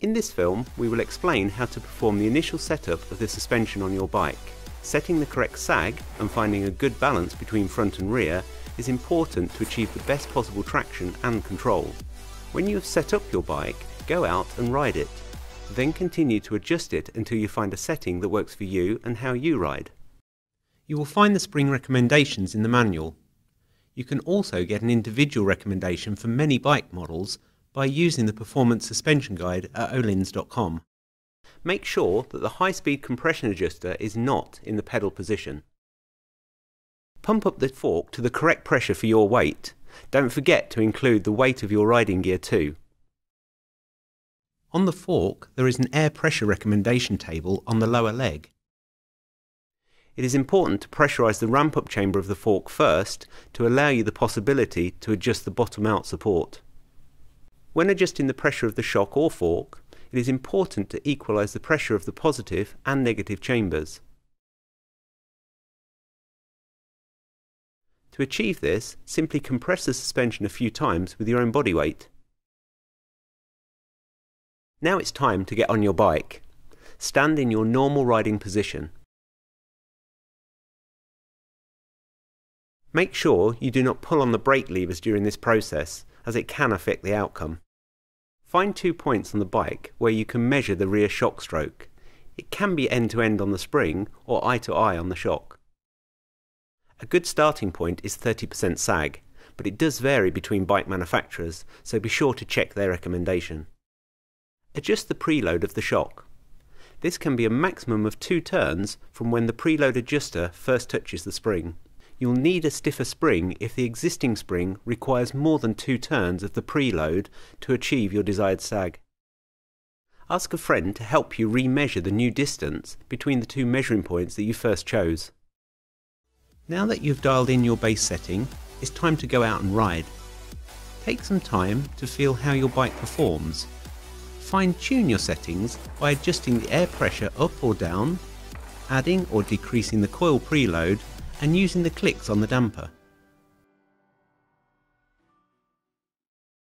In this film, we will explain how to perform the initial setup of the suspension on your bike. Setting the correct sag and finding a good balance between front and rear is important to achieve the best possible traction and control. When you have set up your bike, go out and ride it. Then continue to adjust it until you find a setting that works for you and how you ride. You will find the spring recommendations in the manual. You can also get an individual recommendation for many bike models by using the Performance Suspension Guide at Öhlins.com. Make sure that the high-speed compression adjuster is not in the pedal position. Pump up the fork to the correct pressure for your weight. Don't forget to include the weight of your riding gear too. On the fork, there is an air pressure recommendation table on the lower leg. It is important to pressurize the ramp-up chamber of the fork first to allow you the possibility to adjust the bottom-out support. When adjusting the pressure of the shock or fork, it is important to equalize the pressure of the positive and negative chambers. To achieve this, simply compress the suspension a few times with your own body weight. Now it's time to get on your bike. Stand in your normal riding position. Make sure you do not pull on the brake levers during this process, as it can affect the outcome. Find 2 points on the bike where you can measure the rear shock stroke. It can be end to end on the spring or eye to eye on the shock. A good starting point is 30% sag, but it does vary between bike manufacturers, so be sure to check their recommendation. Adjust the preload of the shock. This can be a maximum of 2 turns from when the preload adjuster first touches the spring. You'll need a stiffer spring if the existing spring requires more than 2 turns of the preload to achieve your desired sag. Ask a friend to help you remeasure the new distance between the 2 measuring points that you first chose. Now that you've dialed in your base setting, it's time to go out and ride. Take some time to feel how your bike performs. Fine-tune your settings by adjusting the air pressure up or down, adding or decreasing the coil preload, and using the clicks on the damper.